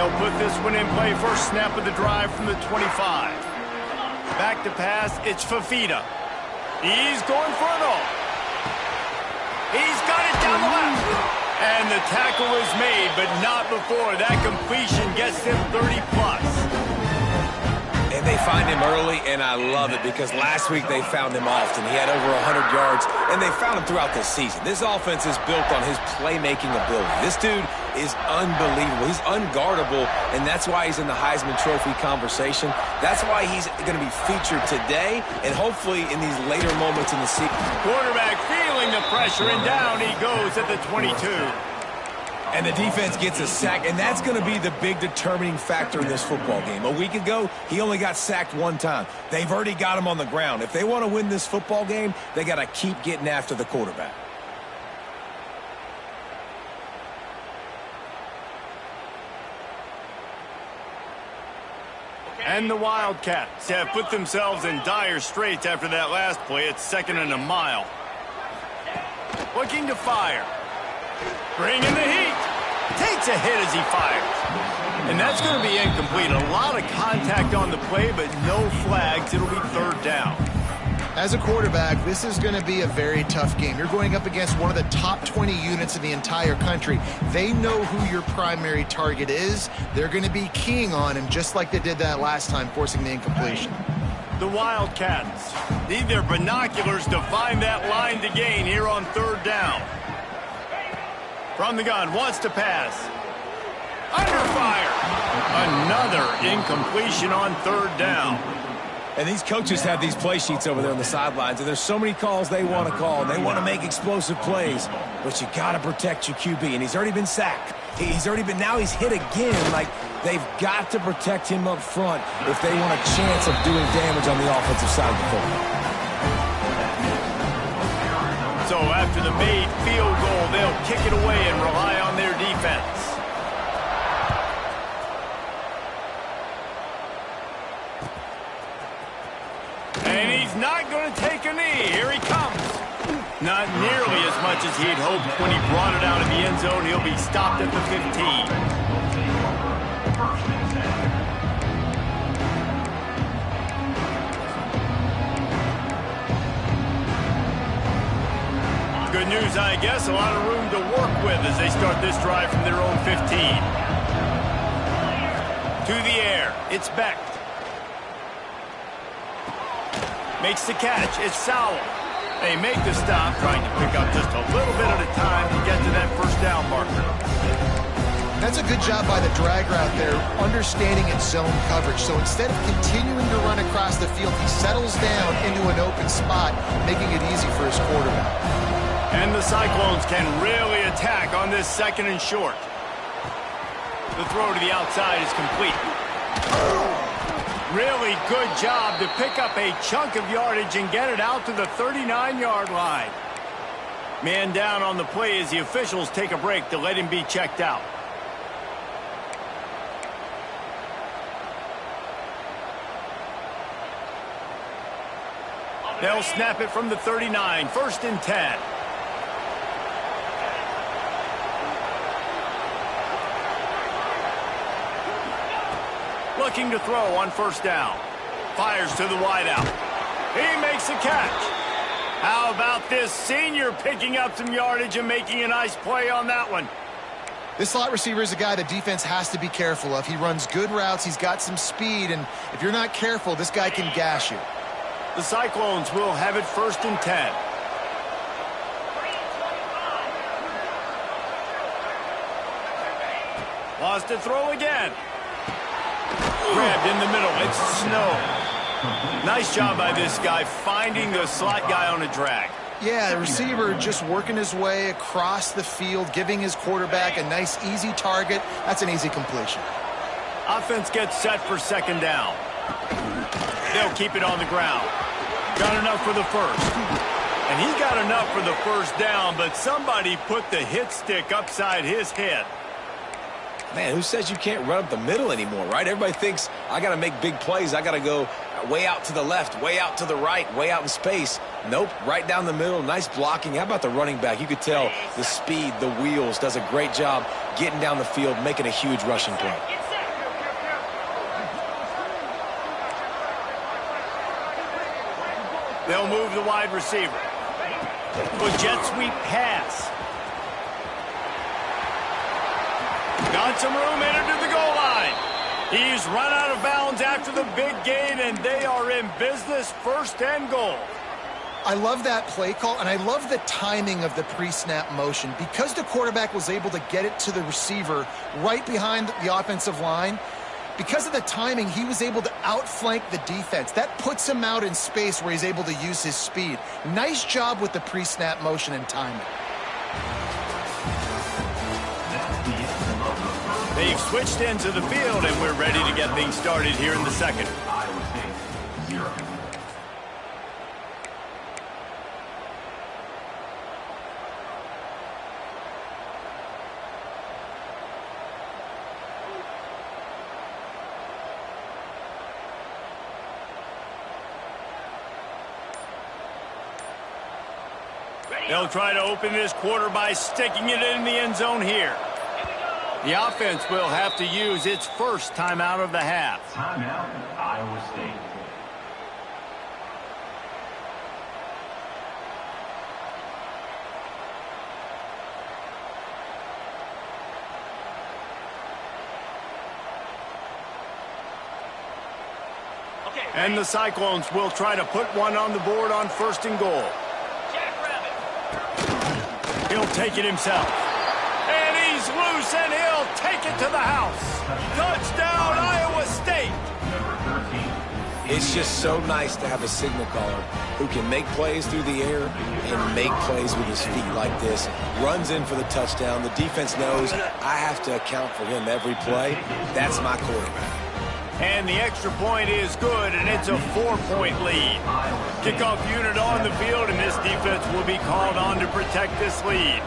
They'll put this one in play. First snap of the drive from the 25. Back to pass, it's Fifita. He's going for it all. He's got it down the left. And the tackle is made, but not before that completion gets him 30-plus. And they find him early, and I love it because last week they found him often. He had over 100 yards, and they found him throughout the season. This offense is built on his playmaking ability. This dude is unbelievable. He's unguardable, and that's why he's in the Heisman Trophy conversation. That's why he's going to be featured today, and hopefully in these later moments in the season. Quarterback feeling the pressure, and down he goes at the 22. And the defense gets a sack, and that's going to be the big determining factor in this football game. A week ago, he only got sacked one time. They've already got him on the ground. If they want to win this football game, they got to keep getting after the quarterback. And the Wildcats have put themselves in dire straits after that last play. It's 2nd and a mile. Looking to fire. Bringing the heat. Takes a hit as he fires. And that's going to be incomplete. A lot of contact on the play, but no flags. It'll be 3rd down. As a quarterback, this is going to be a very tough game. You're going up against one of the top 20 units in the entire country. They know who your primary target is. They're going to be keying on him just like they did that last time, forcing the incompletion. The Wildcats need their binoculars to find that line to gain here on 3rd down. From the gun, wants to pass. Under fire. Another incompletion on 3rd down. And these coaches have these play sheets over there on the sidelines, and there's so many calls they want to call, and they want to make explosive plays. But you got to protect your QB, and he's already been sacked. Now he's hit again. Like, they've got to protect him up front if they want a chance of doing damage on the offensive side of the football. So after the made field goal, they'll kick it away and rely on their defense. And he's not going to take a knee. Here he comes. Not nearly as much as he'd hoped when he brought it out of the end zone. He'll be stopped at the 15. Good news, I guess. A lot of room to work with as they start this drive from their own 15. To the air. It's Beck. Makes the catch. It's Sowell. They make the stop, trying to pick up just a little bit at a time to get to that 1st down marker. That's a good job by the drag route there, understanding its zone coverage. So instead of continuing to run across the field, he settles down into an open spot, making it easy for his quarterback. And the Cyclones can really attack on this 2nd and short. The throw to the outside is complete. Really good job to pick up a chunk of yardage and get it out to the 39-yard line. Man down on the play as the officials take a break to let him be checked out. They'll snap it from the 39, 1st and 10. Looking to throw on 1st down. Fires to the wideout. He makes a catch. How about this senior picking up some yardage and making a nice play on that one? This slot receiver is a guy the defense has to be careful of. He runs good routes. He's got some speed, and if you're not careful, this guy can gash you. The Cyclones will have it 1st and 10. Wants to throw again. Grabbed in the middle. It's Snow. Nice job by this guy finding the slot guy on a drag. Yeah, the receiver just working his way across the field, giving his quarterback a nice, easy target. That's an easy completion. Offense gets set for 2nd down. They'll keep it on the ground. Got enough for the 1st. And he got enough for the 1st down, but somebody put the hit stick upside his head. Man, who says you can't run up the middle anymore, right? Everybody thinks I got to make big plays. I got to go way out to the left, way out to the right, way out in space. Nope, right down the middle. Nice blocking. How about the running back? You could tell the speed, the wheels, does a great job getting down the field, making a huge rushing play. They'll move the wide receiver. A jet sweep pass. Got some room, entered to the goal line. He's run out of bounds after the big gain, and they are in business, 1st and goal. I love that play call, and I love the timing of the pre-snap motion. Because the quarterback was able to get it to the receiver right behind the offensive line, because of the timing, he was able to outflank the defense. That puts him out in space where he's able to use his speed. Nice job with the pre-snap motion and timing. They've switched into the field, and we're ready to get things started here in the second. They'll try to open this quarter by sticking it in the end zone here. The offense will have to use its first timeout of the half. Timeout, Iowa State. And the Cyclones will try to put one on the board on 1st and goal. He'll take it himself. And he's loose, and he'll take it to the house. Touchdown, Iowa State. It's just so nice to have a signal caller who can make plays through the air and make plays with his feet like this. Runs in for the touchdown. The defense knows I have to account for him every play. That's my quarterback. And the extra point is good, and it's a 4-point lead. Kickoff unit on the field, and this defense will be called on to protect this lead.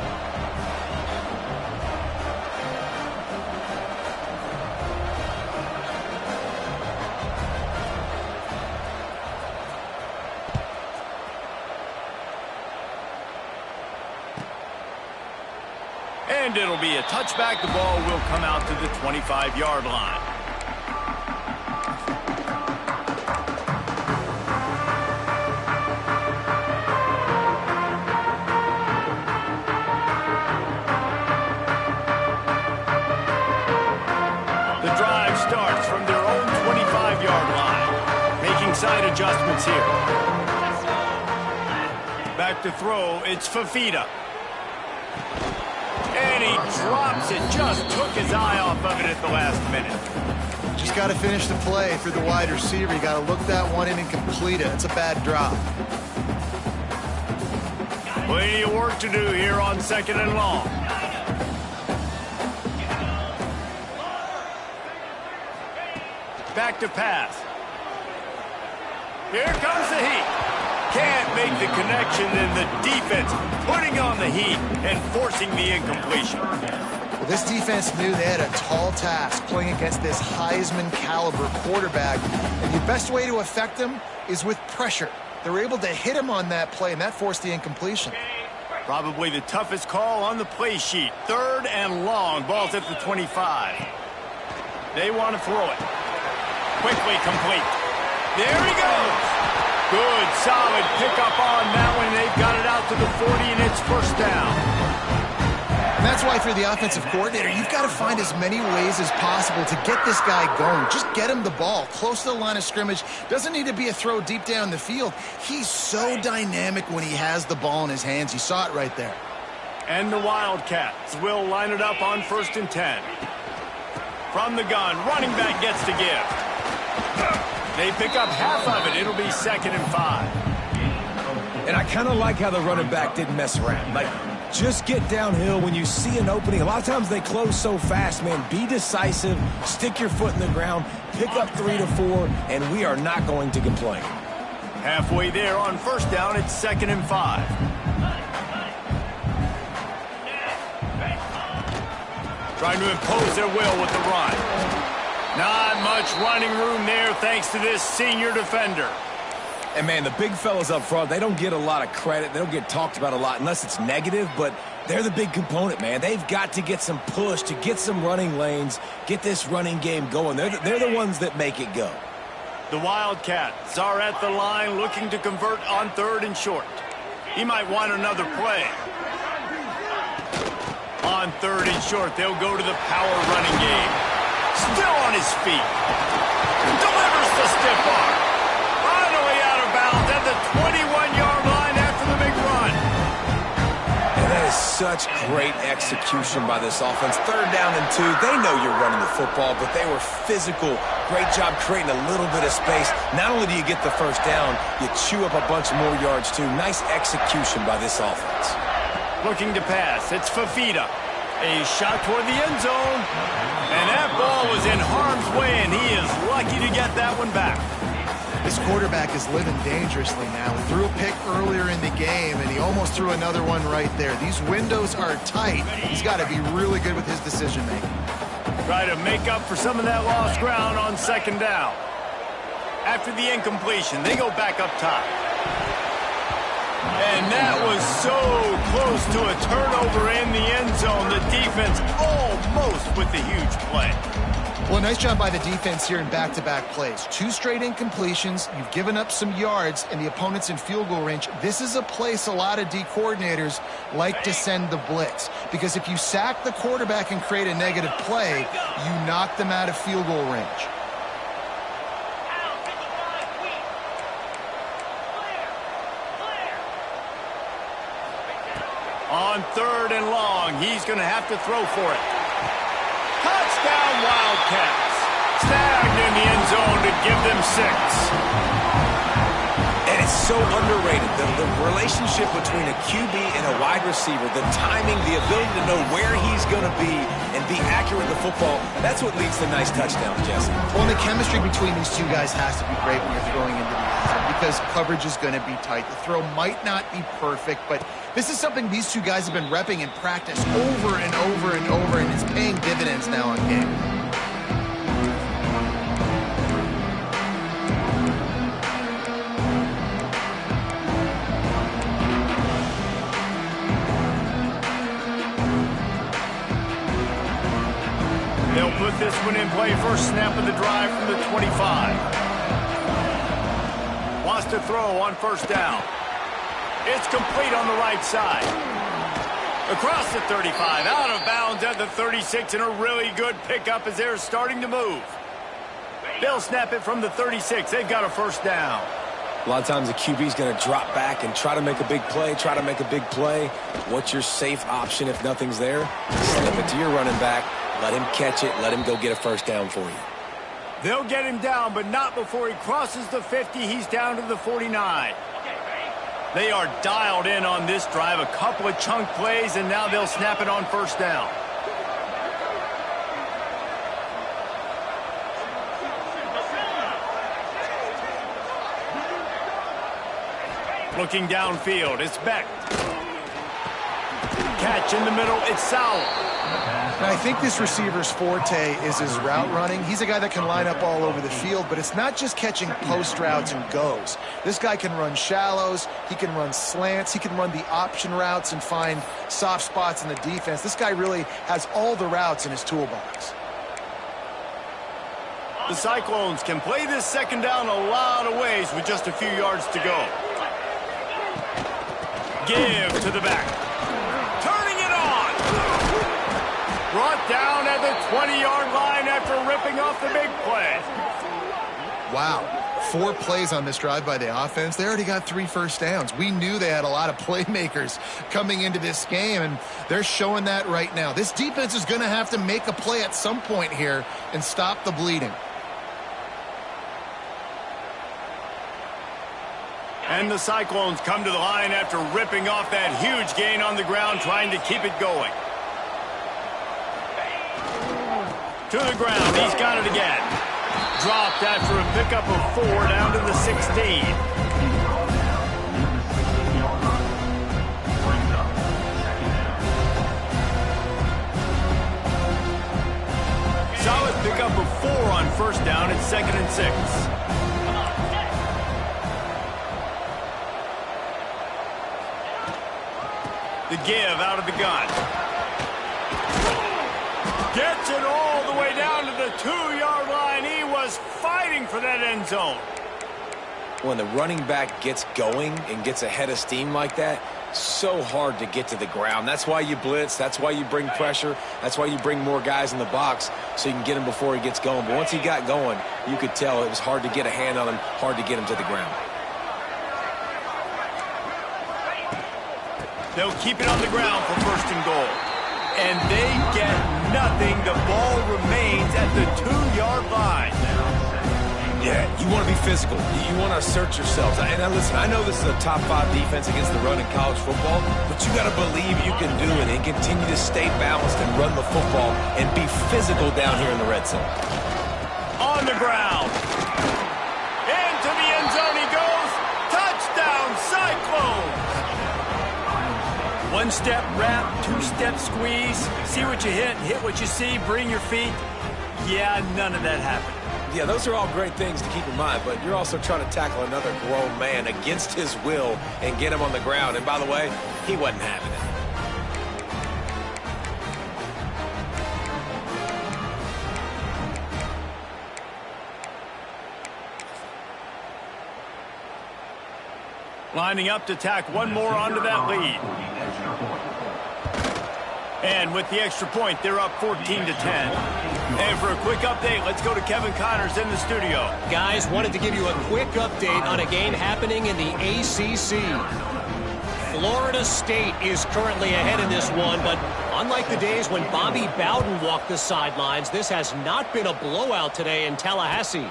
And it'll be a touchback. The ball will come out to the 25-yard line. Side adjustments here. Back to throw, it's Fafita. And he drops it, just took his eye off of it at the last minute. Just got to finish the play through the wide receiver. You got to look that one in and complete it. It's a bad drop. Plenty of work to do here on 2nd and long. Back to pass. Here comes the heat. Can't make the connection, and the defense putting on the heat and forcing the incompletion. Well, this defense knew they had a tall task playing against this Heisman caliber quarterback, and the best way to affect him is with pressure. They were able to hit him on that play, and that forced the incompletion. Probably the toughest call on the play sheet. 3rd and long. Ball's at the 25. They want to throw it. Quickly complete. There he goes. Good, solid pickup on that one. They've got it out to the 40, and it's 1st down. And that's why, for the offensive coordinator, you've got to find as many ways as possible to get this guy going. Just get him the ball close to the line of scrimmage. Doesn't need to be a throw deep down the field. He's so dynamic when he has the ball in his hands. You saw it right there. And the Wildcats will line it up on 1st and 10. From the gun, running back gets to give. They pick up half of it. It'll be 2nd and 5. And I kind of like how the running back didn't mess around. Like, just get downhill when you see an opening. A lot of times they close so fast, man. Be decisive. Stick your foot in the ground. Pick up 3 to 4, and we are not going to complain. Halfway there on 1st down. It's 2nd and 5. Trying to impose their will with the run. Not much running room there thanks to this senior defender. And, man, the big fellas up front, they don't get a lot of credit. They don't get talked about a lot unless it's negative, but they're the big component, man. They've got to get some push, to get some running lanes, get this running game going. They're the ones that make it go. The Wildcats are at the line looking to convert on 3rd and short. He might want another play. On 3rd and short, they'll go to the power running game. Still on his feet. Delivers the stiff arm. Finally out of bounds at the 21-yard line after the big run. And that is such great execution by this offense. 3rd down and 2. They know you're running the football, but they were physical. Great job creating a little bit of space. Not only do you get the 1st down, you chew up a bunch more yards too. Nice execution by this offense. Looking to pass. It's Fafita. A shot toward the end zone. And that ball was in harm's way, and he is lucky to get that one back. This quarterback is living dangerously now. He threw a pick earlier in the game, and he almost threw another one right there. These windows are tight. He's got to be really good with his decision-making. Try to make up for some of that lost ground on 2nd down. After the incompletion, they go back up top. And that was so close to a turnover in the end zone. The defense almost with the huge play. Well, nice job by the defense here in back-to-back plays. 2 straight incompletions. You've given up some yards, and the opponent's in field goal range. This is a place a lot of D coordinators like to send the blitz, because if you sack the quarterback and create a negative play, you knock them out of field goal range. On 3rd and long, he's going to have to throw for it. Touchdown, Wildcats. Snagged in the end zone to give them 6. And it's so underrated. The relationship between a QB and a wide receiver, the timing, the ability to know where he's going to be and be accurate with the football, that's what leads to nice touchdowns, Jesse. Well, the chemistry between these two guys has to be great when you're throwing into the end zone, because coverage is going to be tight. The throw might not be perfect, but this is something these two guys have been repping in practice over and over and over, and it's paying dividends now in game. They'll put this one in play. First snap of the drive from the 25. Wants to throw on 1st down. It's complete on the right side. Across the 35, out of bounds at the 36, and a really good pickup as they're starting to move. They'll snap it from the 36. They've got a 1st down. A lot of times the QB's going to drop back and try to make a big play, What's your safe option if nothing's there? Slip it to your running back. Let him catch it. Let him go get a 1st down for you. They'll get him down, but not before he crosses the 50. He's down to the 49. They are dialed in on this drive. A couple of chunk plays, and now they'll snap it on 1st down. Looking downfield, it's Beck. Catch in the middle, it's Sowell. And I think this receiver's forte is his route running. He's a guy that can line up all over the field, but it's not just catching post routes and goes. This guy can run shallows, he can run slants, he can run the option routes and find soft spots in the defense. This guy really has all the routes in his toolbox. The Cyclones can play this 2nd down a lot of ways with just a few yards to go. Give to the back. Turning it on. Brought down at the 20-yard line after ripping off the big play. Wow. 4 plays on this drive by the offense. They already got 3 first downs. We knew they had a lot of playmakers coming into this game, and they're showing that right now. This defense is going to have to make a play at some point here and stop the bleeding. And the Cyclones come to the line after ripping off that huge gain on the ground, trying to keep it going. To the ground, he's got it again. Dropped after a pickup of 4 down to the 16. Solid pickup of 4 on 1st down. It's 2nd and 6. The give out of the gun. Gets it all the way down to the 2-yard line. He was fighting for that end zone. When the running back gets going and gets ahead of steam like that, so hard to get to the ground. That's why you blitz. That's why you bring pressure. That's why you bring more guys in the box so you can get him before he gets going. But once he got going, you could tell it was hard to get a hand on him, hard to get him to the ground. They'll keep it on the ground for 1st and goal. And they get nothing. The ball remains at the 2-yard line. Yeah, you want to be physical. You want to assert yourselves. And listen, I know this is a top 5 defense against the run in college football, but you got to believe you can do it and continue to stay balanced and run the football and be physical down here in the red zone. On the ground. Into the end zone he goes. Touchdown, Cyclones. 1-step wrap, 2-step squeeze. See what you hit what you see, bring your feet. Yeah, none of that happened. Yeah, those are all great things to keep in mind, but you're also trying to tackle another grown man against his will and get him on the ground. And by the way, he wasn't having it. Lining up to tack one more onto that lead. And with the extra point, they're up 14-10. And for a quick update, let's go to Kevin Connors in the studio. Guys, wanted to give you a quick update on a game happening in the ACC. Florida State is currently ahead in this one, but unlike the days when Bobby Bowden walked the sidelines, this has not been a blowout today in Tallahassee.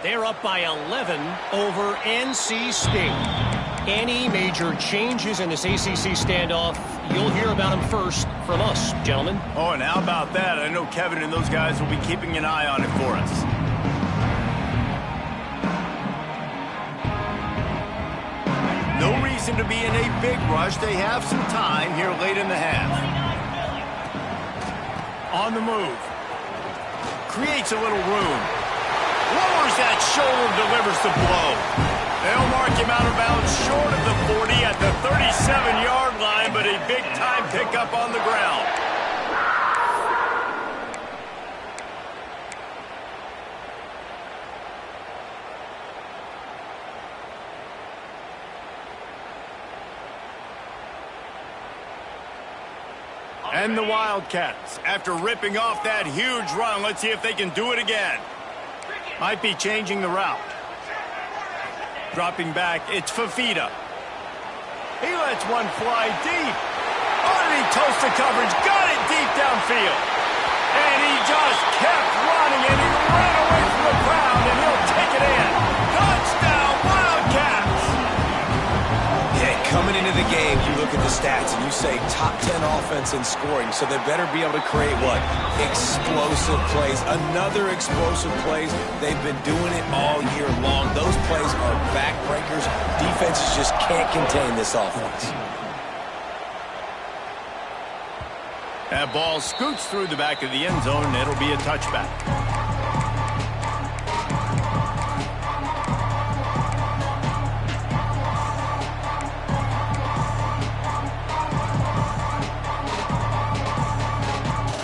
They're up by 11 over NC State. Any major changes in this ACC standoff, you'll hear about them first from us, gentlemen. Oh, and how about that? I know Kevin and those guys will be keeping an eye on it for us. No reason to be in a big rush. They have some time here late in the half. On the move. Creates a little room. Lowers that shoulder, delivers the blow. They'll mark him out of bounds short of the 40 at the 37-yard line, but a big-time pickup on the ground. And the Wildcats, after ripping off that huge run, let's see if they can do it again. Might be changing the route. Dropping back, it's Fafita. He lets one fly deep. Underneath toasted coverage, got it deep downfield. And he just kept running, and he ran away from the crowd, and he'll take it in. Touchdown, Wildcats! Yeah, coming into the game, you look at the stats, and you say top 10 offense in scoring, so they better be able to create what? Explosive plays. Another explosive plays. They've been doing it all year long. Those plays are backbreakers. Defenses just can't contain this offense. That ball scoots through the back of the end zone, and it'll be a touchback.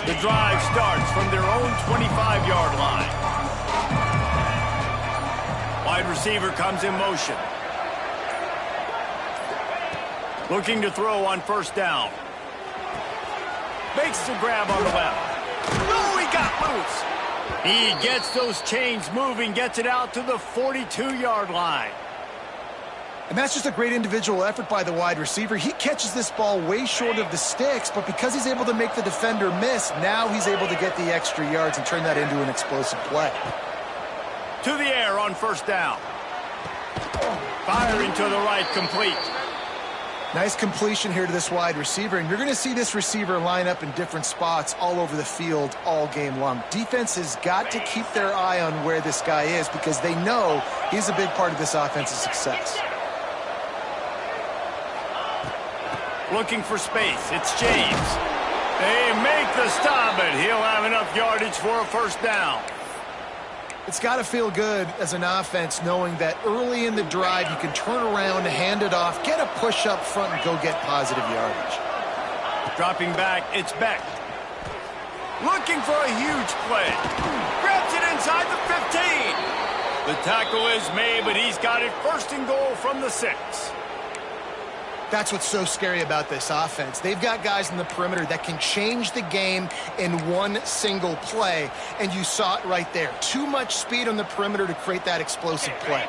The drive starts from their own 25-yard line. Wide receiver comes in motion. Looking to throw on 1st down. Makes the grab on the left. Oh, he got loose. He gets those chains moving, gets it out to the 42-yard line. And that's just a great individual effort by the wide receiver. He catches this ball way short of the sticks, but because he's able to make the defender miss, now he's able to get the extra yards and turn that into an explosive play. To the air on 1st down. Firing to the right, complete. Nice completion here to this wide receiver, and you're going to see this receiver line up in different spots all over the field all game long. Defense has got to keep their eye on where this guy is because they know he's a big part of this offense's success. Looking for space. It's James. They make the stop, but he'll have enough yardage for a 1st down. It's got to feel good as an offense knowing that early in the drive you can turn around, hand it off, get a push up front, and go get positive yardage. Dropping back, it's Beck. Looking for a huge play. Grabs it inside the 15. The tackle is made, but he's got it first and goal from the 6. That's what's so scary about this offense. They've got guys in the perimeter that can change the game in one single play, and you saw it right there. Too much speed on the perimeter to create that explosive play.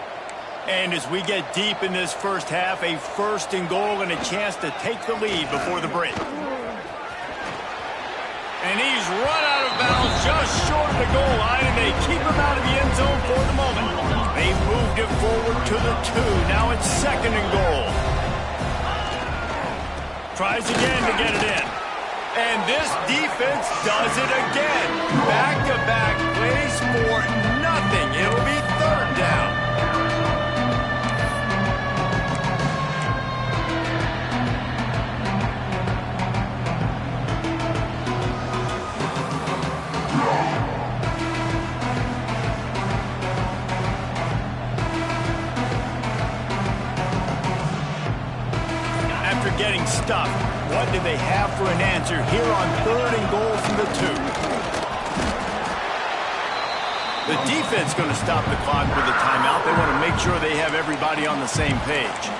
And as we get deep in this first half, a first and goal and a chance to take the lead before the break. And he's run out of bounds just short of the goal line, and they keep him out of the end zone for the moment. They've moved it forward to the 2. Now it's second and goal. Tries again to get it in. And this defense does it again. Back-to-back plays for nothing. It'll be third down. Getting stuffed. What do they have for an answer here on third and goal from the 2? The defense going to stop the clock with a timeout. They want to make sure they have everybody on the same page.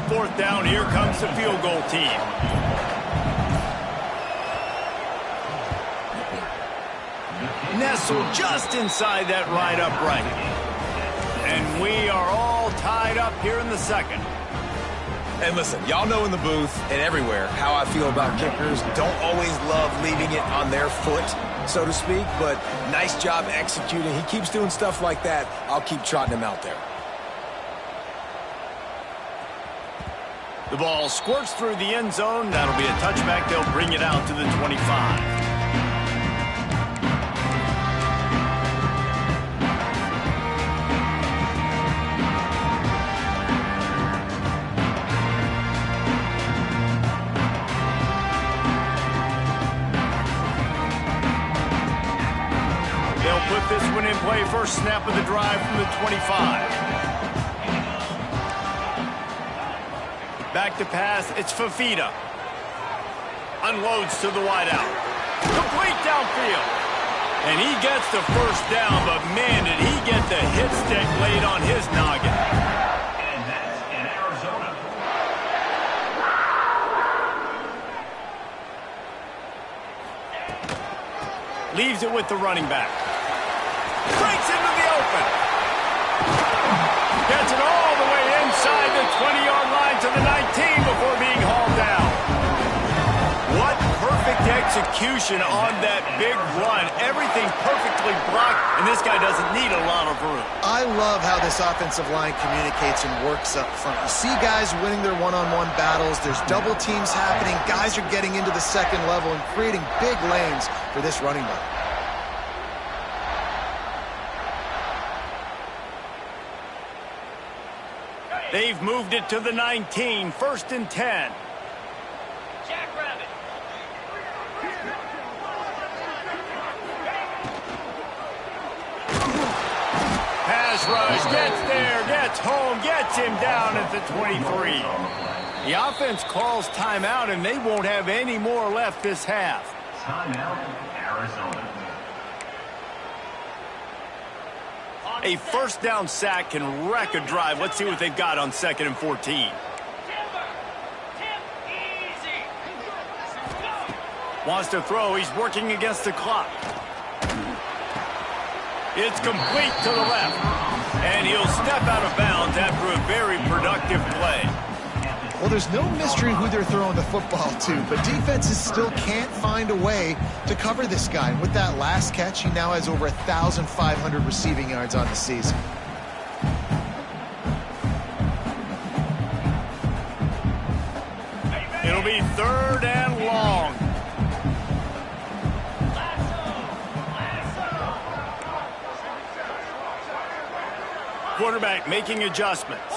Fourth down, here comes the field goal team. Nestled just inside that right upright. And we are all tied up here in the second. And listen, y'all know in the booth and everywhere how I feel about kickers. Don't always love leaving it on their foot, so to speak, but nice job executing. He keeps doing stuff like that. I'll keep trotting him out there. The ball squirts through the end zone. That'll be a touchback. They'll bring it out to the 25. They'll put this one in play. First snap of the drive from the 25. Back to pass, it's Fafita. Unloads to the wideout. Complete downfield. And he gets the first down, but man, did he get the hit stick laid on his noggin. And that's in Arizona. Leaves it with the running back. Breaks into the open. Gets it all the way inside the 20-yard line to the 19 before being hauled down. What perfect execution on that big run. Everything perfectly blocked, and this guy doesn't need a lot of room. I love how this offensive line communicates and works up front. You see guys winning their one-on-one battles. There's double teams happening. Guys are getting into the second level and creating big lanes for this running back. They've moved it to the 19, first and 10. Jackrabbit. Pass rush, gets there, gets home, gets him down at the 23. The offense calls timeout, and they won't have any more left this half. Timeout, Arizona. A first down sack can wreck a drive. Let's see what they've got on second and 14. Wants to throw. He's working against the clock. It's complete to the left. And he'll step out of bounds after a very productive play. Well, there's no mystery who they're throwing the football to, but defenses still can't find a way to cover this guy. And with that last catch, he now has over 1,500 receiving yards on the season. It'll be third and long. Quarterback making adjustments.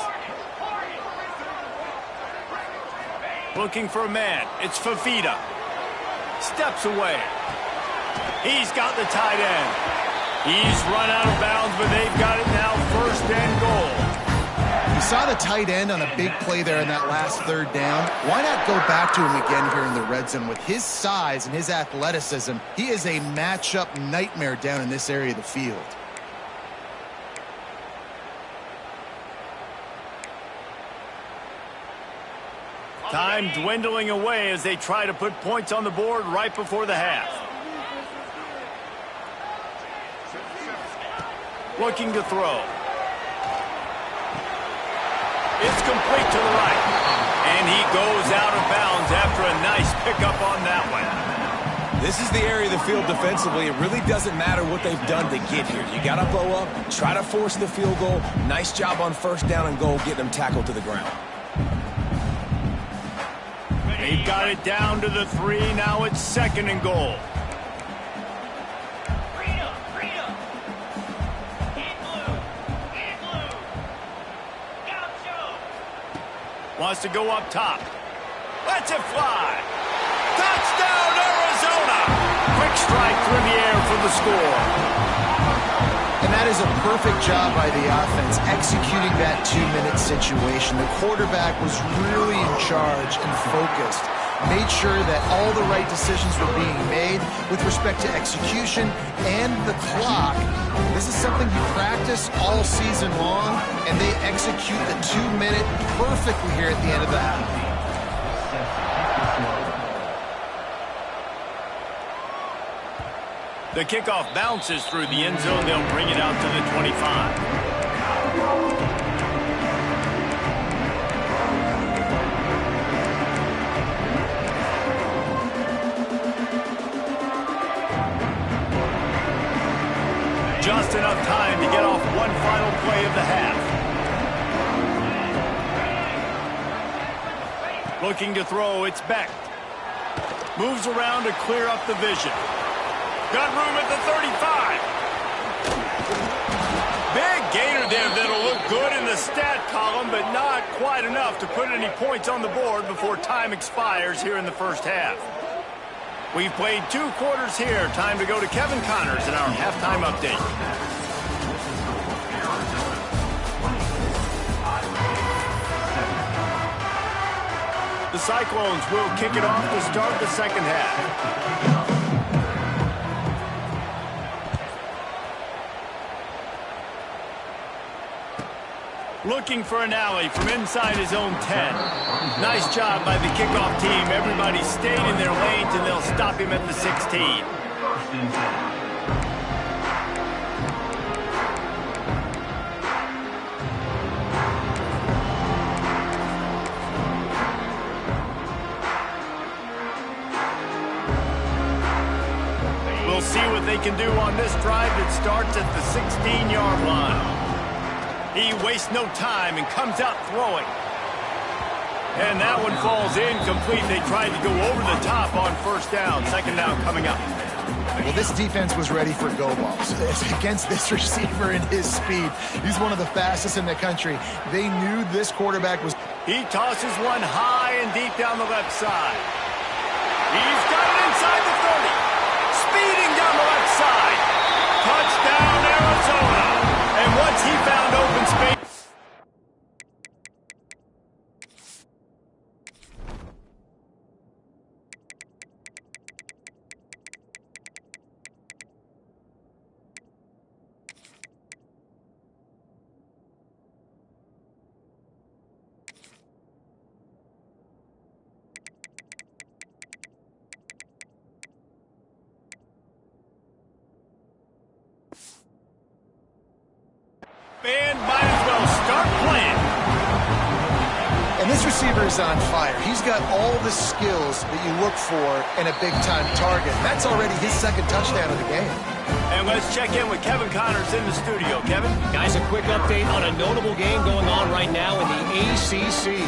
Looking for a man. It's Fafita. Steps away. He's got the tight end. He's run out of bounds, but they've got it now, first and goal. You saw the tight end on a big play there in that last third down. Why not go back to him again here in the red zone? With his size and his athleticism, he is a matchup nightmare down in this area of the field. Time dwindling away as they try to put points on the board right before the half. Looking to throw. It's complete to the right. And he goes out of bounds after a nice pickup on that one. This is the area of the field defensively. It really doesn't matter what they've done to get here. You got to bow up, try to force the field goal. Nice job on first down and goal, getting them tackled to the ground. They've got it down to the 3. Now it's second and goal. Wants to go up top. Lets it fly. Touchdown, Arizona! Quick strike through the air for the score. And that is a perfect job by the offense, executing that 2-minute situation. The quarterback was really in charge and focused. Made sure that all the right decisions were being made with respect to execution and the clock. This is something you practice all season long, and they execute the 2-minute perfectly here at the end of the half. The kickoff bounces through the end zone. They'll bring it out to the 25. Just enough time to get off one final play of the half. Looking to throw, it's Beck. Moves around to clear up the vision. Got room at the 35. Big gainer there that'll look good in the stat column, but not quite enough to put any points on the board before time expires here in the first half. We've played 2 quarters here. Time to go to Kevin Connors in our halftime update. The Cyclones will kick it off to start the second half. Looking for an alley from inside his own 10. Nice job by the kickoff team. Everybody stayed in their lanes, and they'll stop him at the 16. We'll see what they can do on this drive that starts at the 16-yard line. He wastes no time and comes out throwing. And that one falls incomplete. They tried to go over the top on first down. Second down coming up. Well, this defense was ready for go balls. Against this receiver and his speed. He's one of the fastest in the country. They knew this quarterback was... He tosses one high and deep down the left side. He's got it inside the 30. Speeding down the left side. Touchdown, Arizona. And once he found open space... And might as well start playing. And this receiver is on fire. He's got all the skills that you look for in a big-time target. That's already his second touchdown of the game. And let's check in with Kevin Connors in the studio. Kevin? Guys, a quick update on a notable game going on right now in the ACC.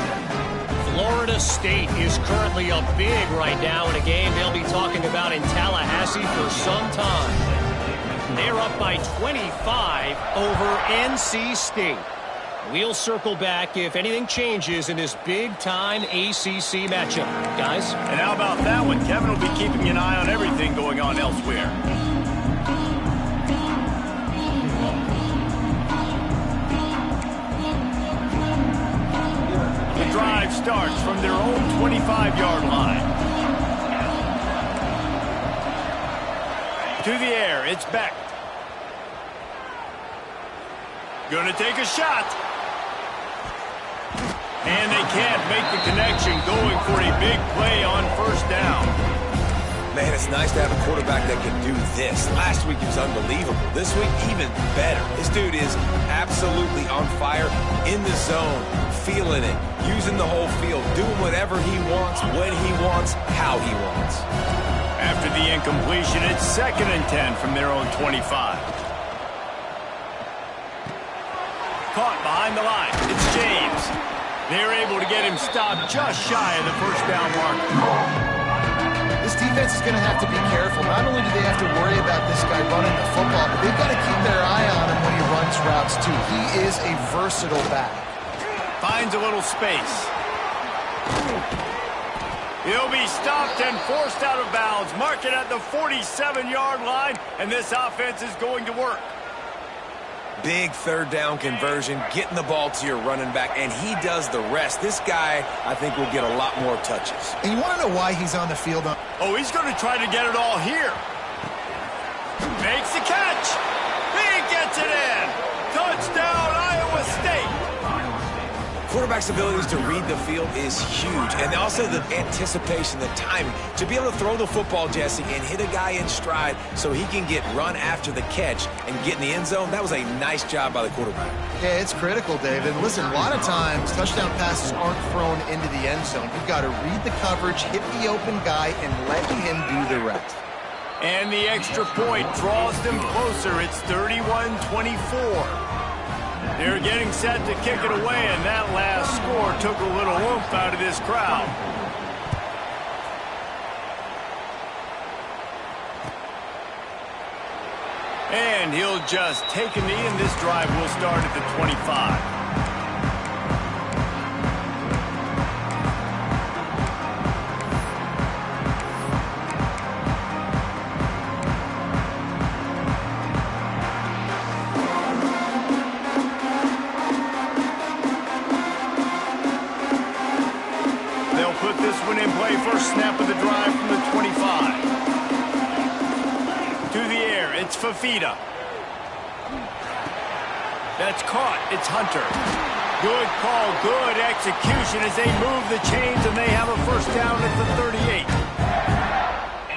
Florida State is currently up big right now in a game they'll be talking about in Tallahassee for some time. They're up by 25 over NC State. We'll circle back if anything changes in this big-time ACC matchup. Guys? And how about that one? Kevin will be keeping an eye on everything going on elsewhere. The drive starts from their own 25-yard line. To the air, it's Beck. Gonna take a shot. And they can't make the connection, going for a big play on first down. Man, it's nice to have a quarterback that can do this. Last week he was unbelievable. This week, even better. This dude is absolutely on fire, in the zone, feeling it, using the whole field, doing whatever he wants, when he wants, how he wants. After the incompletion, it's 2nd and 10 from their own 25. Caught behind the line. It's James. They're able to get him stopped just shy of the first down mark. This defense is going to have to be careful. Not only do they have to worry about this guy running the football, but they've got to keep their eye on him when he runs routes, too. He is a versatile back. Finds a little space. He'll be stopped and forced out of bounds. Mark it at the 47-yard line, and this offense is going to work. Big third down conversion, getting the ball to your running back, and he does the rest. This guy, I think, will get a lot more touches. And you want to know why he's on the field? Oh, he's going to try to get it all here. Makes the catch. He gets it in. Touchdown, Iowa State. Quarterback's abilities to read the field is huge, and also the anticipation, the timing. To be able to throw the football, Jesse, and hit a guy in stride so he can get run after the catch and get in the end zone, that was a nice job by the quarterback. Yeah, it's critical, David. Listen, a lot of times touchdown passes aren't thrown into the end zone. You've got to read the coverage, hit the open guy, and let him do the rest. And the extra point draws them closer. It's 31-24. They're getting set to kick it away, and that last score took a little oomph out of this crowd. And he'll just take a knee, and this drive will start at the 25. First snap of the drive from the 25. To the air, it's Fafita. That's caught, it's Hunter. Good call, good execution as they move the chains, and they have a first down at the 38.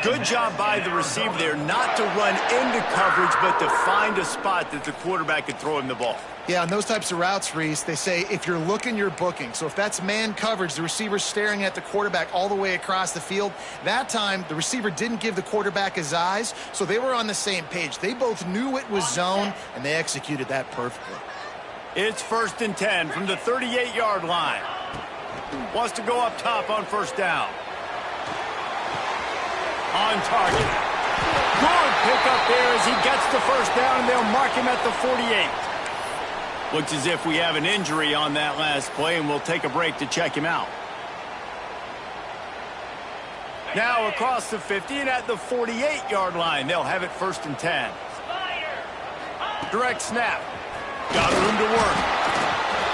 Good job by the receiver there, not to run into coverage, but to find a spot that the quarterback could throw him the ball. Yeah, on those types of routes, Reese, they say if you're looking, you're booking. So if that's man coverage, the receiver's staring at the quarterback all the way across the field. That time, the receiver didn't give the quarterback his eyes, so they were on the same page. They both knew it was zone, and they executed that perfectly. It's 1st and 10 from the 38-yard line. Wants to go up top on first down. On target. Good pickup there as he gets the first down, and they'll mark him at the 48. Looks as if we have an injury on that last play, and we'll take a break to check him out. Now across the 50 and at the 48-yard line, they'll have it 1st and 10. Direct snap. Got room to work.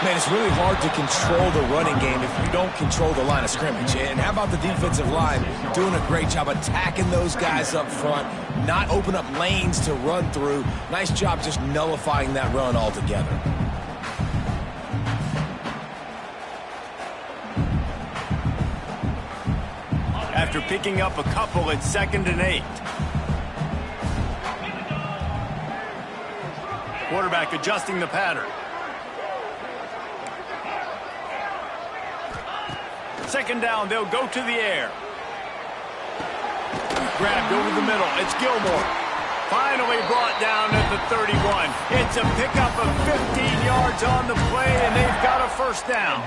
Man, it's really hard to control the running game if you don't control the line of scrimmage. And how about the defensive line doing a great job attacking those guys up front, not open up lanes to run through. Nice job just nullifying that run altogether. After picking up a couple, it's 2nd and 8. Quarterback adjusting the pattern. 2nd down, they'll go to the air. Grabbed over the middle, it's Gilmore. Finally brought down at the 31. It's a pickup of 15 yards on the play, and they've got a first down.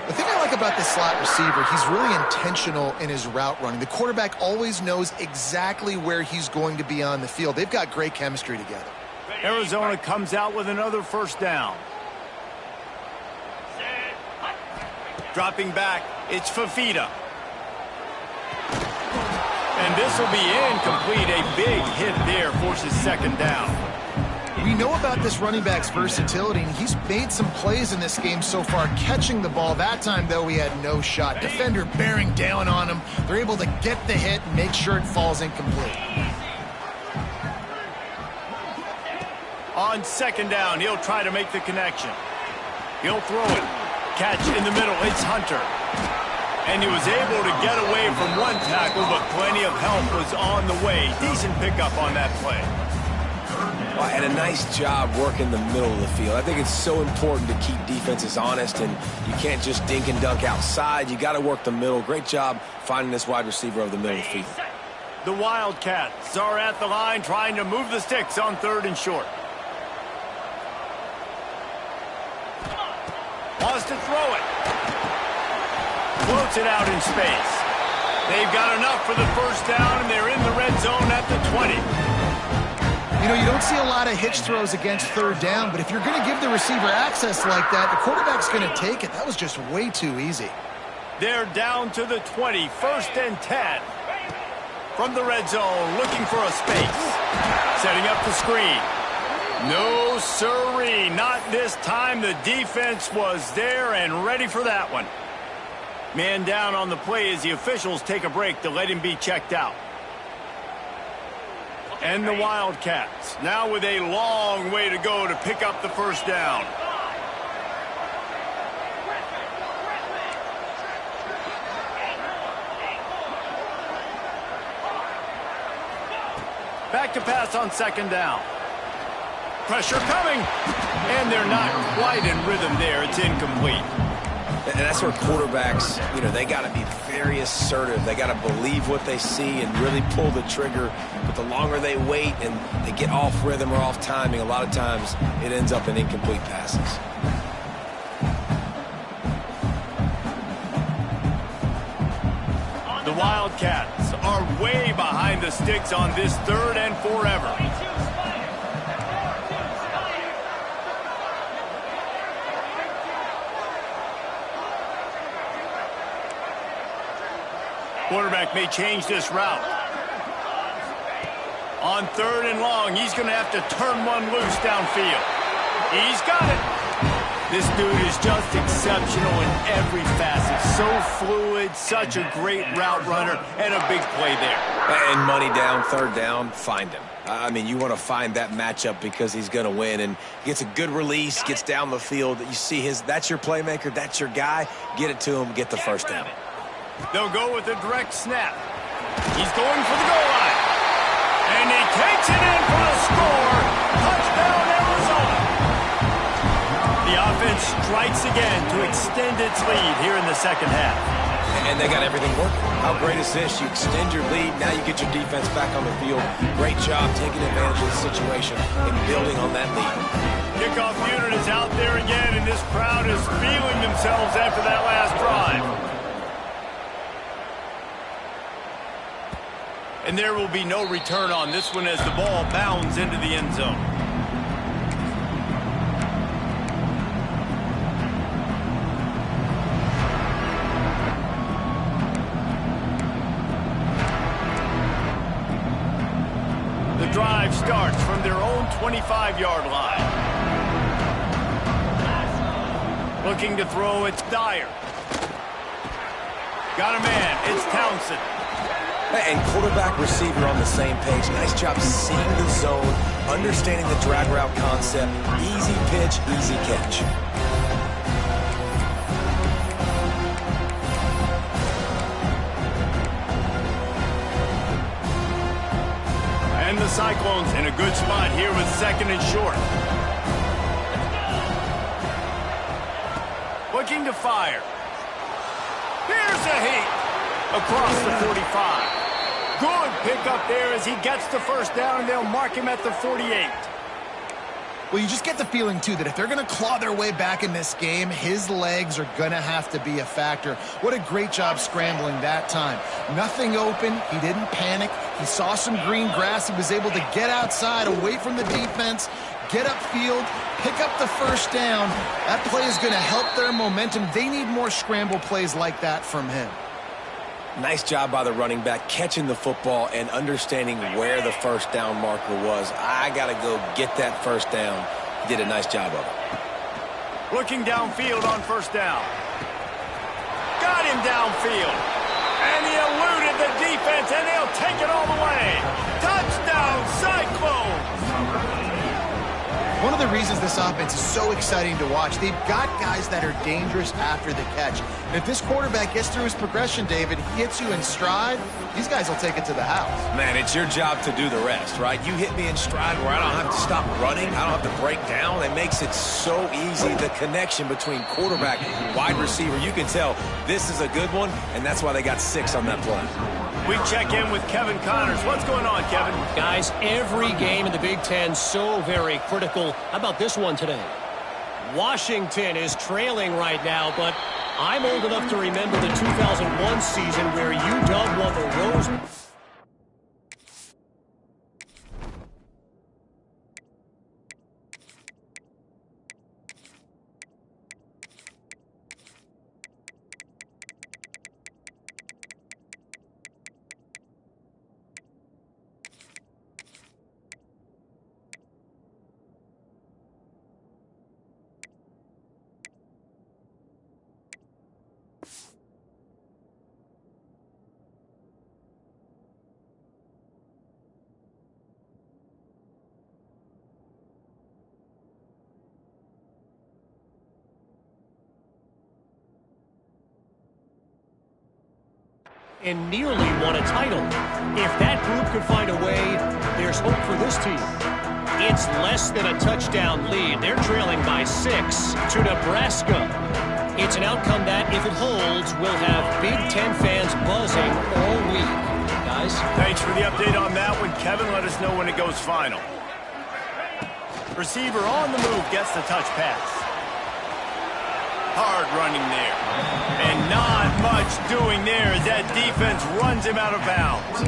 The thing I like about this slot receiver, he's really intentional in his route running. The quarterback always knows exactly where he's going to be on the field. They've got great chemistry together. Arizona comes out with another first down. Dropping back, it's Fafita. And this will be incomplete. A big hit there forces second down. We know about this running back's versatility, and he's made some plays in this game so far, catching the ball. That time, though, he had no shot. Defender bearing down on him. They're able to get the hit and make sure it falls incomplete. On second down, he'll try to make the connection. He'll throw it. Catch in the middle. It's Hunter. And he was able to get away from one tackle, but plenty of help was on the way. Decent pickup on that play. Well, and a nice job working the middle of the field. I think it's so important to keep defenses honest, and you can't just dink and dunk outside. You got to work the middle. Great job finding this wide receiver over the middle of the field. The Wildcats are at the line trying to move the sticks on 3rd and short. Wants to throw it. Floats it out in space. They've got enough for the first down, and they're in the red zone at the 20. You know, you don't see a lot of hitch throws against 3rd down, but if you're going to give the receiver access like that, the quarterback's going to take it. That was just way too easy. They're down to the 20, 1st and 10. From the red zone, looking for a space. Setting up the screen. No siree, not this time. The defense was there and ready for that one. Man down on the play as the officials take a break to let him be checked out. And the Wildcats now with a long way to go to pick up the first down. Back to pass on second down. Pressure coming, and they're not quite in rhythm there. It's incomplete. And that's where quarterbacks, you know, they got to be very assertive. They got to believe what they see and really pull the trigger. But the longer they wait and they get off rhythm or off timing, a lot of times it ends up in incomplete passes. The Wildcats are way behind the sticks on this 3rd and forever. Quarterback may change this route. On 3rd and long, he's going to have to turn one loose downfield. He's got it. This dude is just exceptional in every facet. So fluid, such a great route runner, and a big play there. And money down, 3rd down, find him. I mean, you want to find that matchup because he's going to win, and gets a good release, gets down the field. You see that's your playmaker, that's your guy. Get it to him, get the first down. They'll go with a direct snap. He's going for the goal line. And he takes it in for the score. Touchdown, Arizona. The offense strikes again to extend its lead here in the second half. And they got everything working. How great is this? You extend your lead. Now you get your defense back on the field. Great job taking advantage of the situation and building on that lead. Kickoff unit is out there again, and this crowd is feeling themselves after that last drive. And there will be no return on this one as the ball bounds into the end zone. The drive starts from their own 25-yard line. Looking to throw, it's Dyer. Got a man, it's Townsend. And quarterback receiver on the same page. Nice job seeing the zone, understanding the drag route concept. Easy pitch, easy catch. And the Cyclones in a good spot here with 2nd and short. Looking to fire. Here's a heat across the 45. Good pickup there as he gets the first down, and they'll mark him at the 48. Well, you just get the feeling, too, that if they're going to claw their way back in this game, his legs are going to have to be a factor. What a great job scrambling that time. Nothing open. He didn't panic. He saw some green grass. He was able to get outside, away from the defense, get upfield, pick up the first down. That play is going to help their momentum. They need more scramble plays like that from him. Nice job by the running back catching the football and understanding where the first down marker was. I got to go get that first down. He did a nice job of it. Looking downfield on first down. Got him downfield. And he eluded the defense, and he'll take it all the way. Touchdown, Cyclones! One of the reasons this offense is so exciting to watch, they've got guys that are dangerous after the catch. And if this quarterback gets through his progression, David, he hits you in stride, these guys will take it to the house. Man, it's your job to do the rest, right? You hit me in stride where I don't have to stop running. I don't have to break down. It makes it so easy, the connection between quarterback and wide receiver. You can tell this is a good one, and that's why they got 6 on that play. We check in with Kevin Connors. What's going on, Kevin? Guys, every game in the Big Ten so very critical. How about this one today? Washington is trailing right now, but I'm old enough to remember the 2001 season where UW won the Rose Bowl. And nearly won a title. If that group could find a way, there's hope for this team. It's less than a touchdown lead. They're trailing by 6 to Nebraska. It's an outcome that, if it holds, will have Big Ten fans buzzing all week. Guys? Thanks for the update on that one, Kevin. Let us know when it goes final. Receiver on the move gets the touch pass. Hard running there. And not much doing there as that defense runs him out of bounds.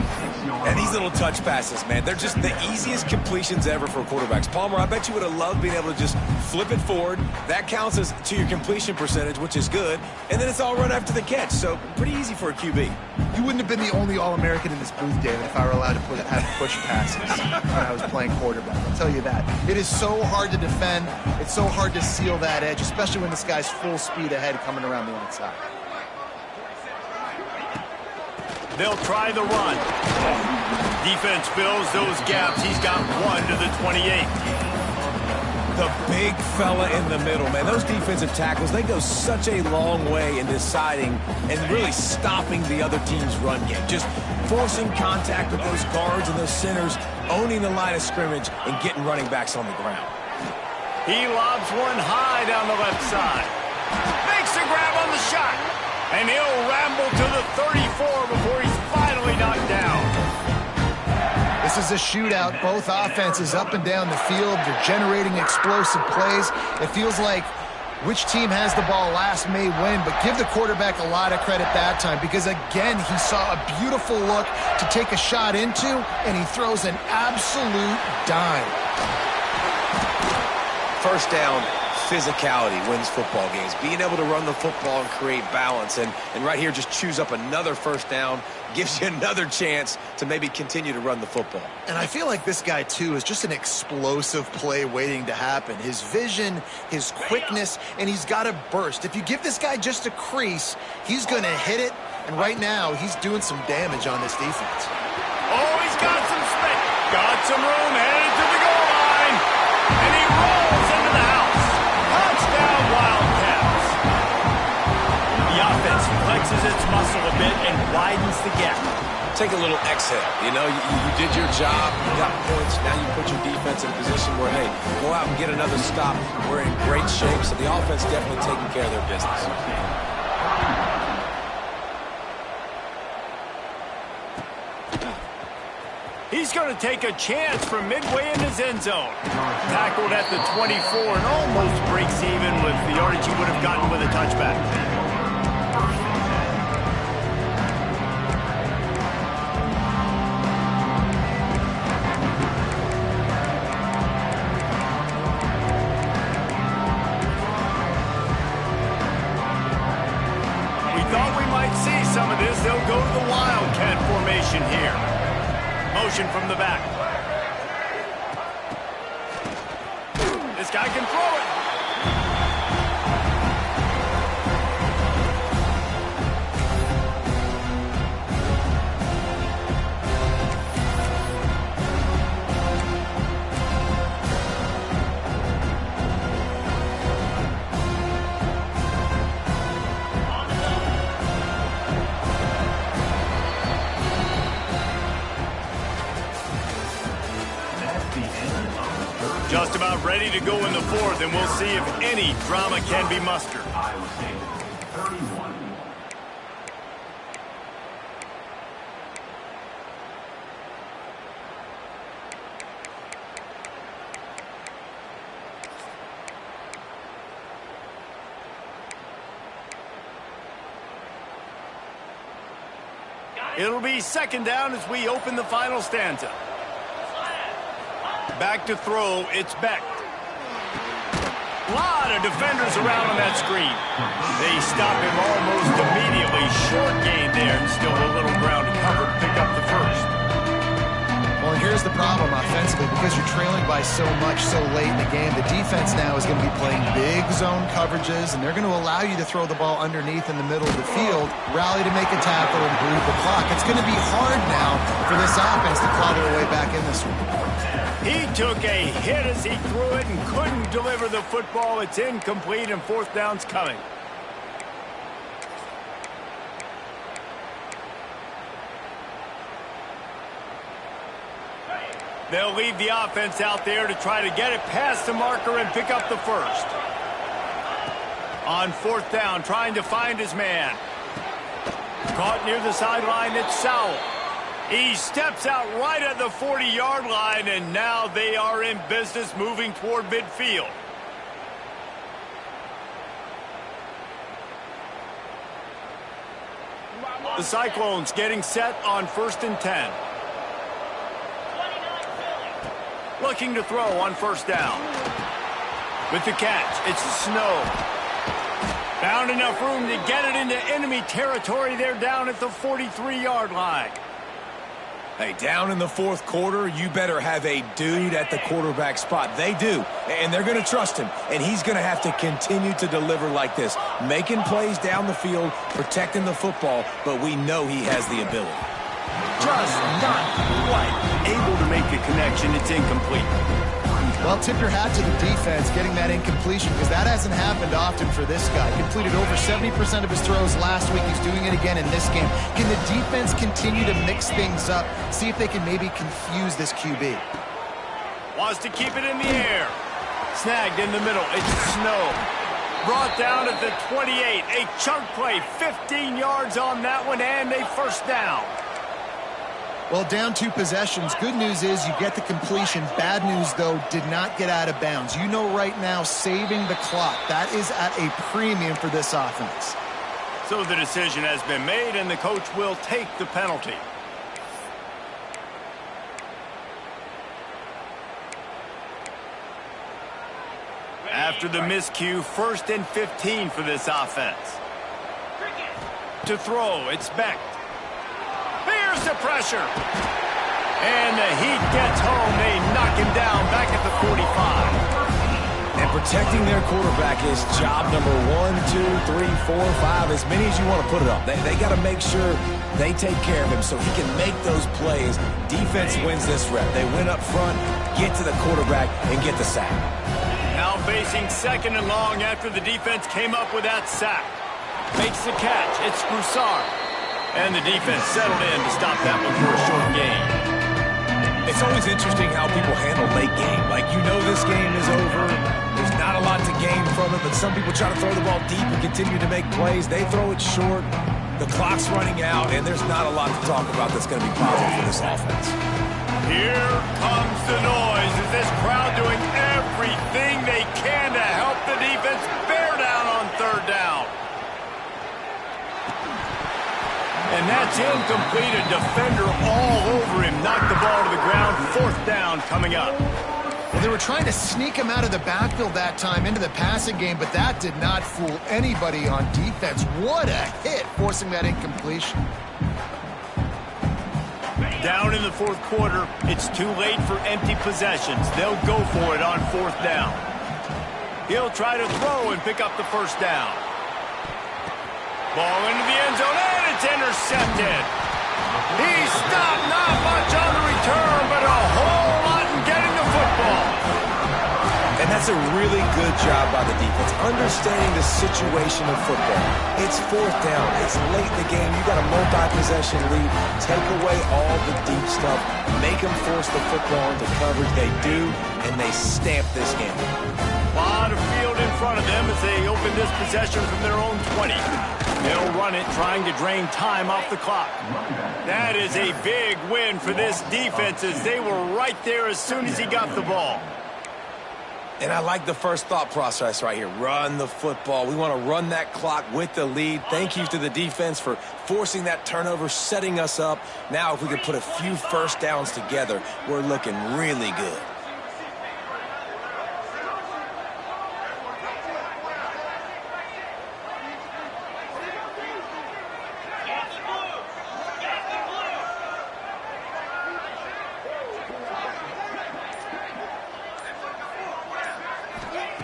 And these little touch passes, man, they're just the easiest completions ever for quarterbacks. Palmer, I bet you would have loved being able to just flip it forward. That counts as to your completion percentage, which is good. And then it's all run after the catch, so pretty easy for a QB. You wouldn't have been the only All-American in this booth, David, if I were allowed to have push passes when I was playing quarterback. I'll tell you that. It is so hard to defend. It's so hard to seal that edge, especially when this guy's full speed ahead coming around the outside. They'll try the run. Defense fills those gaps. He's got 1 to the 28. The big fella in the middle, man. Those defensive tackles, they go such a long way in deciding and really stopping the other team's run game. Just forcing contact with those guards and those centers, owning the line of scrimmage, and getting running backs on the ground. He lobs one high down the left side. Makes a grab on the shot. And he'll ramble to the 34 before he's finally knocked down. This is a shootout. Both offenses up and down the field. They're generating explosive plays. It feels like which team has the ball last may win, but give the quarterback a lot of credit that time because, again, he saw a beautiful look to take a shot into, and he throws an absolute dime. First down, physicality wins football games. Being able to run the football and create balance. And right here, just choose up another first down, gives you another chance to maybe continue to run the football. And I feel like this guy, too, is just an explosive play waiting to happen. His vision, his quickness, and he's got a burst. If you give this guy just a crease, he's going to hit it. And right now, he's doing some damage on this defense. Oh, he's got some space. Got some room, headed to the goal line. And he rolls into the house. Touchdown, Wildcats. The offense flexes its muscle a bit and widens the gap. Take a little exhale. You know, you did your job. You got points. Now you put your defense in a position where, hey, go out and get another stop. We're in great shape, so the offense definitely taking care of their business. He's going to take a chance from midway in his end zone. Tackled at the 24 and almost breaks even with the yardage he would have gotten with a touchback. thought we might see some of this. They'll go to the Wildcat formation here. Motion from the back. This guy can throw it. Just about ready to go in the fourth, and we'll see if any drama can be mustered. Iowa State, 31. It'll be second down as we open the final stanza. Back to throw, it's Becht. Lot of defenders around on that screen. They stop him almost immediately. Short gain there, and still a little ground to cover to pick up the first. Well, and here's the problem offensively. Because you're trailing by so much so late in the game, the defense now is going to be playing big zone coverages, and they're going to allow you to throw the ball underneath in the middle of the field, rally to make a tackle, and bleed the clock. It's going to be hard now for this offense to claw their way back in this one. He took a hit as he threw it and couldn't deliver the football. It's incomplete, and fourth down's coming. They'll leave the offense out there to try to get it past the marker and pick up the first. On fourth down, trying to find his man. Caught near the sideline, it's Sowell. He steps out right at the 40-yard line, and now they are in business moving toward midfield. The Cyclones getting set on 1st and 10. Looking to throw on first down. With the catch, it's Snow. Found enough room to get it into enemy territory. They're down at the 43-yard line. Hey, down in the fourth quarter, you better have a dude at the quarterback spot. They do, and they're going to trust him, and he's going to have to continue to deliver like this, making plays down the field, protecting the football, but we know he has the ability. Just not quite able to make the connection. It's incomplete. Well, tip your hat to the defense getting that incompletion, because that hasn't happened often for this guy. Completed over 70% of his throws last week. He's doing it again in this game. Can the defense continue to mix things up, see if they can maybe confuse this QB? Wants to keep it in the air. Snagged in the middle. It's Snow. Brought down at the 28. A chunk play, 15 yards on that one, and a first down. Well, down 2 possessions. Good news is you get the completion. Bad news, though, did not get out of bounds. You know right now, saving the clock, that is at a premium for this offense. So the decision has been made, and the coach will take the penalty. After the miscue, 1st and 15 for this offense. To throw, it's Becht. Here's the pressure. And the Heat gets home. They knock him down back at the 45. And protecting their quarterback is job number 1, 2, 3, 4, 5, as many as you want to put it on. They got to make sure they take care of him so he can make those plays. Defense wins this rep. They win up front, get to the quarterback, and get the sack. Now facing 2nd and long after the defense came up with that sack. Makes the catch. It's Broussard. And the defense settled in to stop that one for a short gain. It's always interesting how people handle late game. Like, you know this game is over. There's not a lot to gain from it, but some people try to throw the ball deep and continue to make plays. They throw it short. The clock's running out, and there's not a lot to talk about that's going to be positive for this offense. Here comes the noise. Is this crowd doing everything they can to help the defense bear down on 3rd down? And that's incomplete. A defender all over him. Knocked the ball to the ground. 4th down coming up. Well, they were trying to sneak him out of the backfield that time into the passing game, but that did not fool anybody on defense. What a hit, forcing that incompletion. Down in the fourth quarter, it's too late for empty possessions. They'll go for it on fourth down. He'll try to throw and pick up the first down. Ball into the end zone, and it's intercepted. He stopped, not much on the return, but a whole lot in getting the football. And that's a really good job by the defense, understanding the situation of football. It's fourth down. It's late in the game. You got a multi-possession lead. Take away all the deep stuff. Make them force the football into coverage. They do, and they stamp this game. A lot of field in front of them as they open this possession from their own 20. They'll run it, trying to drain time off the clock. That is a big win for this defense as they were right there as soon as he got the ball. And I like the first thought process right here. Run the football. We want to run that clock with the lead. Thank you to the defense for forcing that turnover, setting us up. Now if we could put a few first downs together, we're looking really good.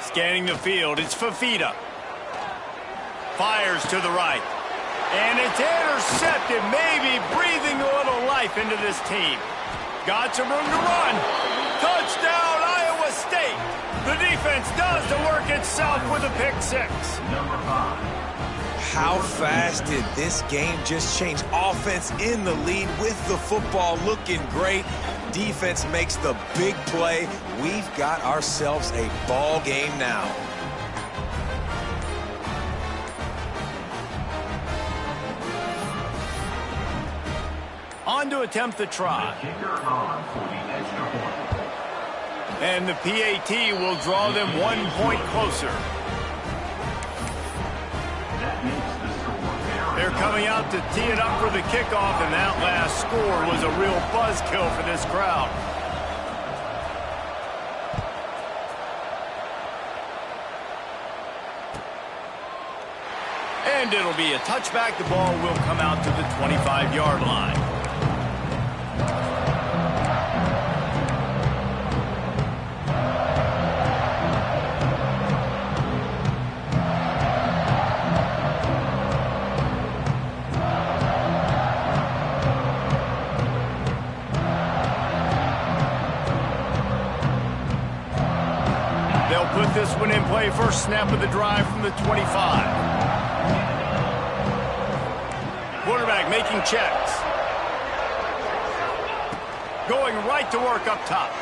Scanning the field, it's Fafita. Fires to the right. And it's intercepted, maybe breathing a little life into this team. Got some room to run. Touchdown, Iowa State. The defense does the work itself with a pick six. How fast did this game just change? Offense in the lead with the football, looking great. Defense makes the big play. We've got ourselves a ball game now. On to attempt the try. And the PAT will draw them 1 point closer. They're coming out to tee it up for the kickoff, and that last score was a real buzzkill for this crowd. And it'll be a touchback. The ball will come out to the 25-yard line. Put this one in play. First snap of the drive from the 25. Quarterback making checks. Going right to work up top.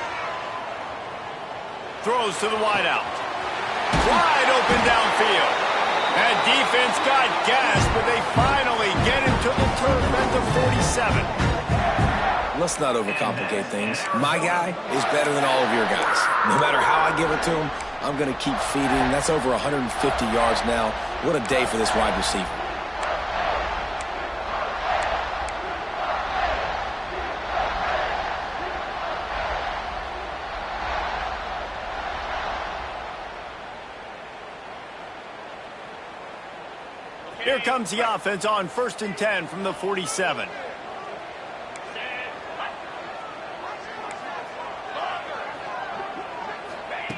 Throws to the wideout. Wide open downfield. That defense got gas, but they finally get him to the turf at the 47. Let's not overcomplicate things. My guy is better than all of your guys. No matter how I give it to him, I'm going to keep feeding. That's over 150 yards now. What a day for this wide receiver. Here comes the offense on 1st and 10 from the 47.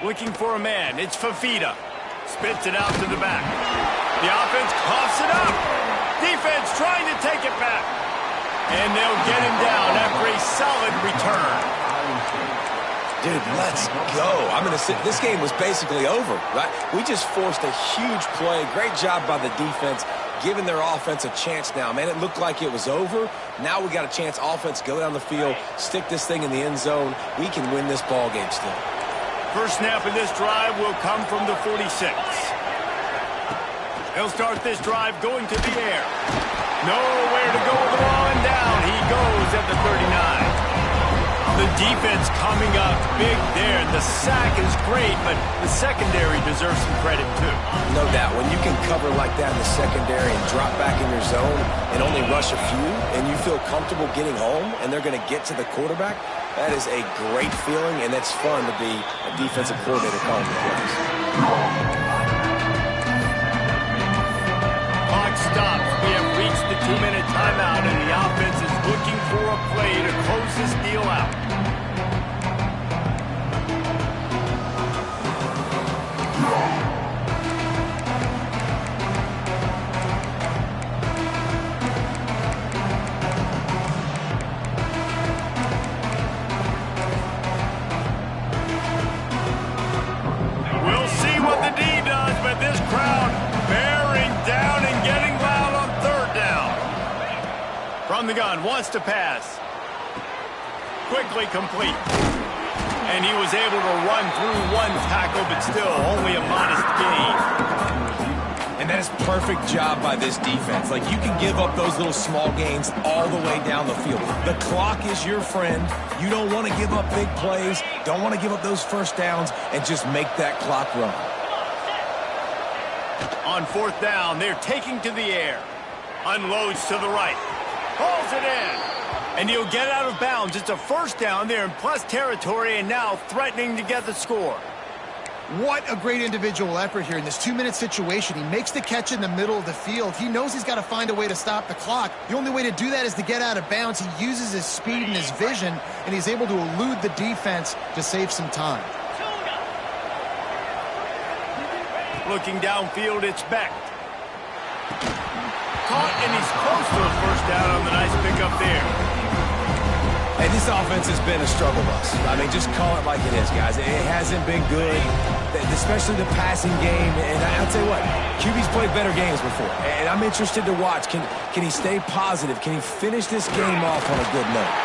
Looking for a man. It's Fafita. Spits it out to the back. The offense coughs it up. Defense trying to take it back. And they'll get him down after a solid return. Dude, let's go. I'm going to sit. This game was basically over, right? We just forced a huge play. Great job by the defense, giving their offense a chance now. Man, it looked like it was over. Now we got a chance. Offense, go down the field, stick this thing in the end zone. We can win this ball game still. First snap of this drive will come from the 46. He'll start this drive going to the air. Nowhere to go with the ball, and down he goes at the 39. The defense coming up big there. The sack is great, but the secondary deserves some credit too. No doubt. When you can cover like that in the secondary and drop back in your zone and only rush a few, and you feel comfortable getting home, and they're going to get to the quarterback, That is a great feeling, and it's fun to be a defensive coordinator calling the plays. Clock stops. We have reached the 2-minute timeout, and the offense is looking for a play to close this deal out. From the gun, wants to pass. Quickly complete. And he was able to run through one tackle, but still only a modest gain. And that is perfect job by this defense. Like, you can give up those little small gains all the way down the field. The clock is your friend. You don't want to give up big plays. Don't want to give up those first downs and just make that clock run. On 4th down, they're taking to the air. Unloads to the right. Pulls it in. And he'll get out of bounds. It's a first down there in plus territory and now threatening to get the score. What a great individual effort here in this 2-minute situation. He makes the catch in the middle of the field. He knows he's got to find a way to stop the clock. The only way to do that is to get out of bounds. He uses his speed and his vision, and he's able to elude the defense to save some time. Looking downfield, it's Beck. Caught, and he's close to a first down on the nice pickup there. Hey, this offense has been a struggle bus. I mean, just call it like it is, guys. It hasn't been good, especially the passing game. And I'll tell you what, QB's played better games before. And I'm interested to watch. Can he stay positive? Can he finish this game off on a good note?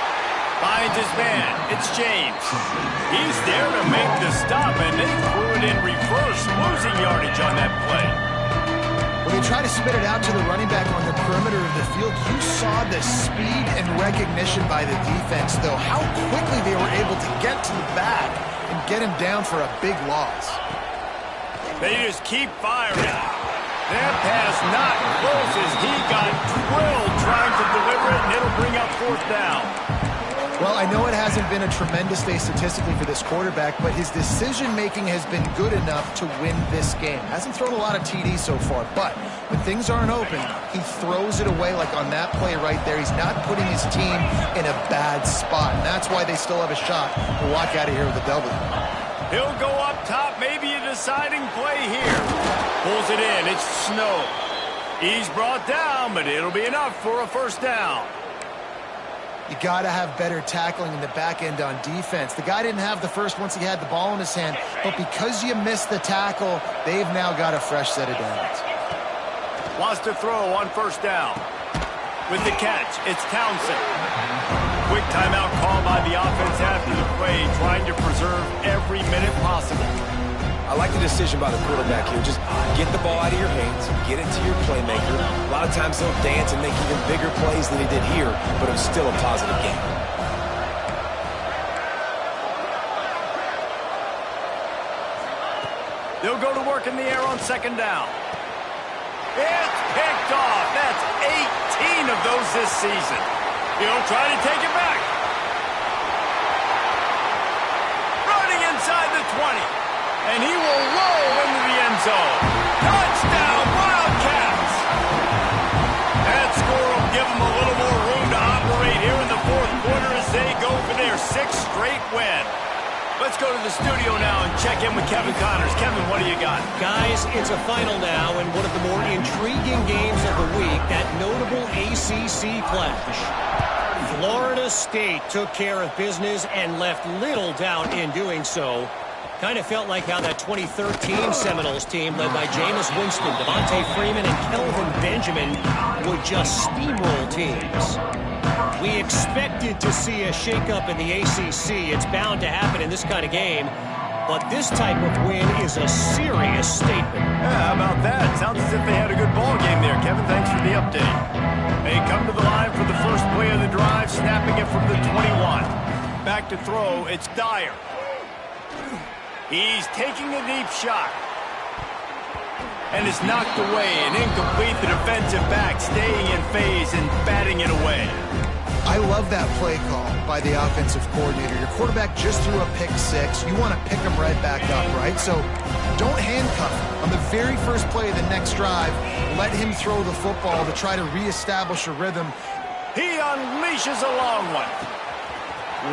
Finds his man. It's James. He's there to make the stop, and they threw it in reverse, losing yardage on that play. When they try to spit it out to the running back on the perimeter of the field, you saw the speed and recognition by the defense, though, how quickly they were able to get to the back and get him down for a big loss. They just keep firing. That pass not close as he got drilled trying to deliver it, and it'll bring up 4th down. Well, I know it hasn't been a tremendous day statistically for this quarterback, but his decision-making has been good enough to win this game. Hasn't thrown a lot of TDs so far, but when things aren't open, he throws it away like on that play right there. He's not putting his team in a bad spot, and that's why they still have a shot to walk out of here with a W. He'll go up top, maybe a deciding play here. Pulls it in, it's Snow. He's brought down, but it'll be enough for a first down. You got to have better tackling in the back end on defense. The guy didn't have the first once he had the ball in his hand, but because you missed the tackle, they've now got a fresh set of downs. Wants to throw on first down. With the catch, it's Townsend. Quick timeout call by the offense after the play, trying to preserve every minute possible. I like the decision by the quarterback here. Just get the ball out of your hands, get it to your playmaker. A lot of times he'll dance and make even bigger plays than he did here, but it was still a positive game. They'll go to work in the air on 2nd down. It's picked off. That's 18 of those this season. He'll try to take it back. Running inside the 20. And he will roll into the end zone. Touchdown, Wildcats! That score will give them a little more room to operate here in the 4th quarter as they go for their 6th straight win. Let's go to the studio now and check in with Kevin Connors. Kevin, what do you got? Guys, it's a final now and one of the more intriguing games of the week, that notable ACC clash. Florida State took care of business and left little doubt in doing so. Kind of felt like how that 2013 Seminoles team led by Jameis Winston, Devontae Freeman, and Kelvin Benjamin would just steamroll teams. We expected to see a shakeup in the ACC. It's bound to happen in this kind of game. But this type of win is a serious statement. Yeah, how about that? Sounds as if they had a good ball game there, Kevin. Thanks for the update. They come to the line for the first play of the drive, snapping it from the 21. Back to throw, it's Dyer. He's taking a deep shot. And it's knocked away and incomplete. The defensive back staying in phase and batting it away. I love that play call by the offensive coordinator. Your quarterback just threw a pick six. You want to pick him right back up, right? So don't handcuff him. On the very first play of the next drive, let him throw the football to try to reestablish a rhythm. He unleashes a long one.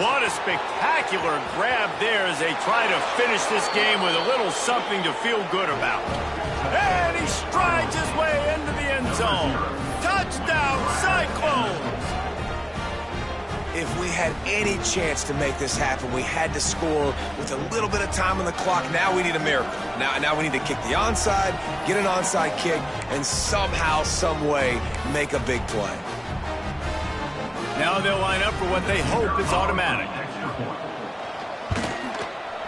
What a spectacular grab there as they try to finish this game with a little something to feel good about. And he strides his way into the end zone. Touchdown, Cyclones! If we had any chance to make this happen, we had to score with a little bit of time on the clock. Now we need a miracle. Now we need to kick the onside, get an onside kick, and somehow, some way, make a big play. Now they'll line up for what they hope is automatic.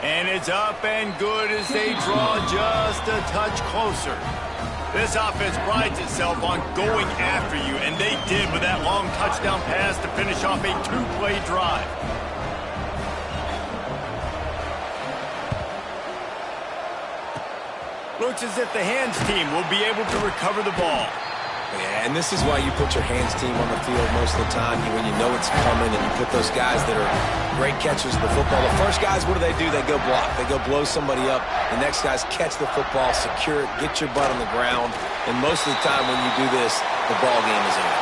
And it's up and good as they draw just a touch closer. This offense prides itself on going after you, and they did with that long touchdown pass to finish off a two-play drive. Looks as if the hands team will be able to recover the ball. Yeah, and this is why you put your hands team on the field most of the time when you know it's coming, and you put those guys that are great catchers of the football. The first guys, what do? They go block. They go blow somebody up. The next guys catch the football, secure it, get your butt on the ground. And most of the time when you do this, the ball game is over.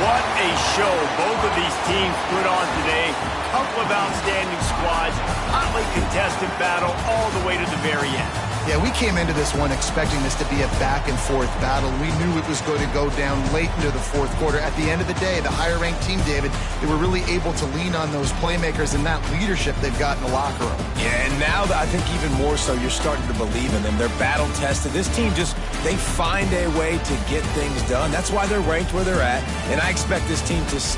What a show both of these teams put on today. Couple of outstanding squads, hotly contested battle all the way to the very end. Yeah, we came into this one expecting this to be a back-and-forth battle. We knew it was going to go down late into the fourth quarter. At the end of the day, the higher-ranked team, David, they were really able to lean on those playmakers and that leadership they've got in the locker room. Yeah, and now I think even more so, you're starting to believe in them. They're battle-tested. This team they find a way to get things done. That's why they're ranked where they're at, and I expect this team to stay